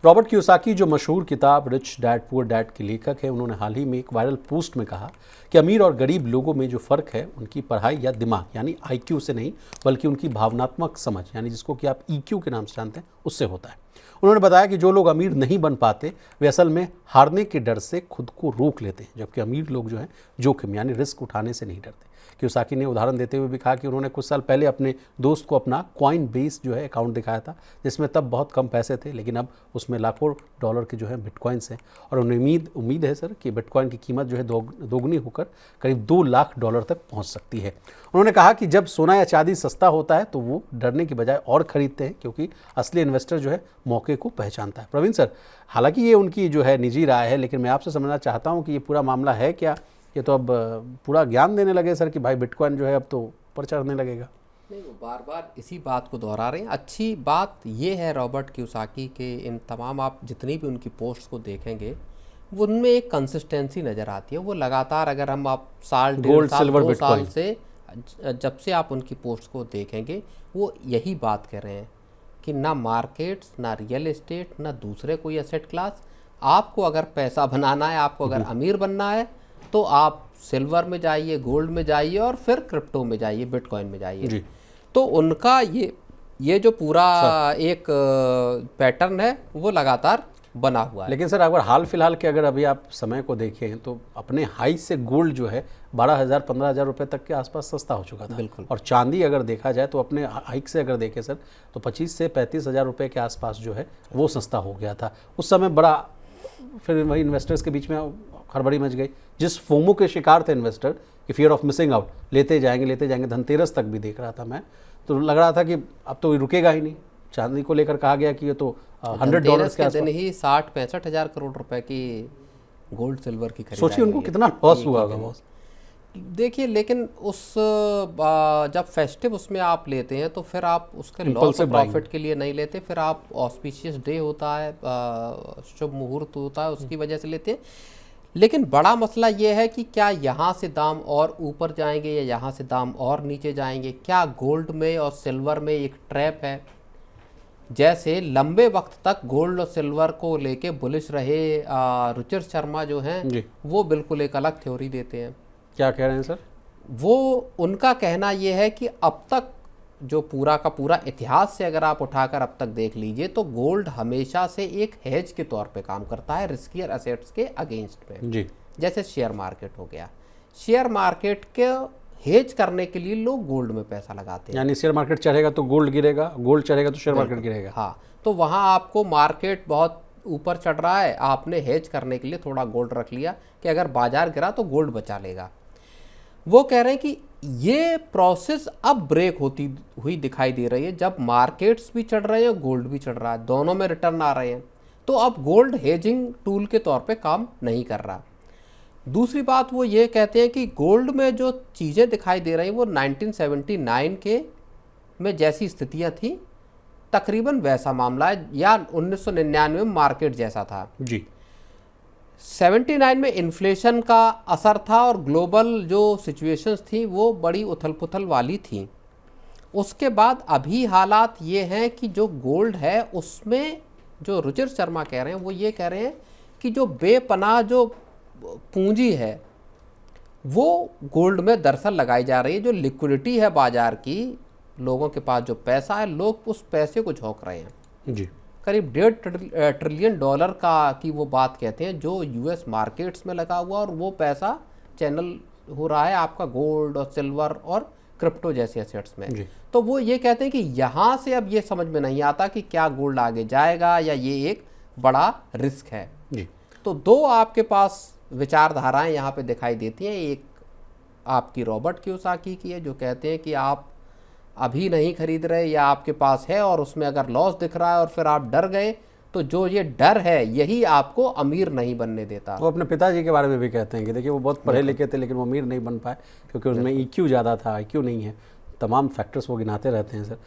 Robert Kiyosaki जो मशहूर किताब रिच डैड पुअर डैड के लेखक हैं, उन्होंने हाल ही में एक वायरल पोस्ट में कहा कि अमीर और गरीब लोगों में जो फ़र्क है उनकी पढ़ाई या दिमाग यानी आईक्यू से नहीं, बल्कि उनकी भावनात्मक समझ यानी जिसको कि आप ईक्यू के नाम से जानते हैं, उससे होता है। उन्होंने बताया कि जो लोग अमीर नहीं बन पाते वे असल में हारने के डर से खुद को रोक लेते हैं, जबकि अमीर लोग जो हैं जोखिम यानी रिस्क उठाने से नहीं डरते। कियोसाकी ने उदाहरण देते हुए भी कहा कि उन्होंने कुछ साल पहले अपने दोस्त को अपना कॉइन बेस जो है अकाउंट दिखाया था, जिसमें तब बहुत कम पैसे थे, लेकिन अब उसमें लाखों डॉलर के जो है बिटकॉइंस हैं और उन्हें उम्मीद है सर कि बिटकॉइन की कीमत जो है दोगुनी होकर करीब 2 लाख डॉलर तक पहुंच सकती है। उन्होंने कहा कि जब सोना या चांदी सस्ता होता है तो वो डरने की बजाय और खरीदते हैं, क्योंकि असली इन्वेस्टर जो है मौके को पहचानता है। प्रवीण सर, हालांकि ये उनकी जो है निजी राय है, लेकिन मैं आपसे समझना चाहता हूँ कि ये पूरा मामला है क्या? ये तो अब पूरा ज्ञान देने लगे सर कि भाई बिटकॉइन जो है अब तो ऊपर चढ़ने लगेगा। नहीं, वो बार बार इसी बात को दोहरा रहे हैं। अच्छी बात ये है रॉबर्ट कियोसाकी के इन तमाम, आप जितनी भी उनकी पोस्ट को देखेंगे वो उनमें एक कंसिस्टेंसी नज़र आती है। वो लगातार, अगर हम आप साल गोल्ड सिल्वर 2 साल से जब से आप उनकी पोस्ट को देखेंगे वो यही बात कर रहे हैं कि ना मार्केट्स, ना रियल एस्टेट, ना दूसरे कोई एसेट क्लास, आपको अगर पैसा बनाना है, आपको अगर अमीर बनना है तो आप सिल्वर में जाइए, गोल्ड में जाइए और फिर क्रिप्टो में जाइए, बिटकॉइन में जाइए। तो उनका ये जो पूरा एक पैटर्न है वो लगातार बना हुआ है। लेकिन सर अगर हाल फिलहाल के अगर अभी आप समय को देखें तो अपने हाई से गोल्ड जो है 12,000-15,000 रुपये तक के आसपास सस्ता हो चुका था। बिल्कुल। और चांदी अगर देखा जाए तो अपने हाइक से अगर देखें सर तो 25 से 35,000 रुपये के आसपास जो है वो सस्ता हो गया था। उस समय बड़ा फिर वही इन्वेस्टर्स के बीच में हड़बड़ी मच गई, जिस फोमो के शिकार थे इन्वेस्टर कि फियर ऑफ मिसिंग आउट, लेते जाएंगे। धनतेरस तक भी देख रहा था मैं, तो लग रहा था कि अब तो रुकेगा ही नहीं। चांदी को लेकर कहा गया कि ये तो $100 के दिन ही 60-65 हज़ार करोड़ रुपए की गोल्ड सिल्वर की खरीदारी। सोचिए उनको कितना लॉस हुआ होगा बॉस। देखिए, लेकिन उस जब फेस्टिव उसमें आप लेते हैं तो फिर आप उसके लॉस और प्रॉफिट के लिए नहीं लेते, फिर आप ऑस्पिशियस डे होता है, शुभ मुहूर्त होता है, उसकी वजह से लेते हैं। लेकिन बड़ा मसला ये है कि क्या यहाँ से दाम और ऊपर जाएंगे या यहाँ से दाम और नीचे जाएंगे? क्या गोल्ड में और सिल्वर में एक ट्रैप है? जैसे लंबे वक्त तक गोल्ड और सिल्वर को लेके बुलिश रहे रुचिर शर्मा जो हैं, वो बिल्कुल एक अलग थ्योरी देते हैं। क्या कह रहे हैं सर? वो उनका कहना ये है कि अब तक जो पूरा का पूरा इतिहास से अगर आप उठाकर अब तक देख लीजिए तो गोल्ड हमेशा से एक हेज के तौर पे काम करता है रिस्कियर एसेट्स के अगेंस्ट में जी। जैसे शेयर मार्केट हो गया, शेयर मार्केट के हेज करने के लिए लोग गोल्ड में पैसा लगाते हैं। यानी शेयर मार्केट चढ़ेगा तो गोल्ड गिरेगा, गोल्ड चढ़ेगा तो शेयर मार्केट गिरेगा। हाँ, तो वहाँ आपको मार्केट बहुत ऊपर चढ़ रहा है, आपने हेज करने के लिए थोड़ा गोल्ड रख लिया कि अगर बाजार गिरा तो गोल्ड बचा लेगा। वो कह रहे हैं कि ये प्रोसेस अब ब्रेक होती हुई दिखाई दे रही है, जब मार्केट्स भी चढ़ रहे हैं, गोल्ड भी चढ़ रहा है, दोनों में रिटर्न आ रहे हैं, तो अब गोल्ड हेजिंग टूल के तौर पे काम नहीं कर रहा। दूसरी बात वो ये कहते हैं कि गोल्ड में जो चीज़ें दिखाई दे रही हैं वो 1979 के में जैसी स्थितियां थी तकरीबन वैसा मामला है, या 1999 में मार्केट जैसा था जी। 79 में इन्फ्लेशन का असर था और ग्लोबल जो सिचुएशंस थी वो बड़ी उथल पुथल वाली थी। उसके बाद अभी हालात ये हैं कि जो गोल्ड है उसमें जो रुचिर शर्मा कह रहे हैं वो ये कह रहे हैं कि जो बेपनाह जो पूंजी है वो गोल्ड में दरअसल लगाई जा रही है। जो लिक्विडिटी है बाजार की, लोगों के पास जो पैसा है, लोग उस पैसे को झोंक रहे हैं जी। करीब $1.5 ट्रिलियन की वो बात कहते हैं जो यूएस मार्केट्स में लगा हुआ, और वो पैसा चैनल हो रहा है आपका गोल्ड और सिल्वर और क्रिप्टो जैसे एसेट्स में जी। तो वो ये कहते हैं कि यहाँ से अब ये समझ में नहीं आता कि क्या गोल्ड आगे जाएगा या ये एक बड़ा रिस्क है जी। तो दो आपके पास विचारधाराएं यहाँ पे दिखाई देती हैं। एक आपकी रॉबर्ट कियोसाकी की है जो कहते हैं कि आप अभी नहीं खरीद रहे, या आपके पास है और उसमें अगर लॉस दिख रहा है और फिर आप डर गए, तो जो ये डर है यही आपको अमीर नहीं बनने देता। वो अपने पिताजी के बारे में भी कहते हैं कि देखिए वो बहुत पढ़े लिखे थे लेकिन वो अमीर नहीं बन पाए क्योंकि उसमें ईक्यू ज़्यादा था, आईक्यू नहीं है। तमाम फैक्टर्स वो गिनाते रहते हैं सर।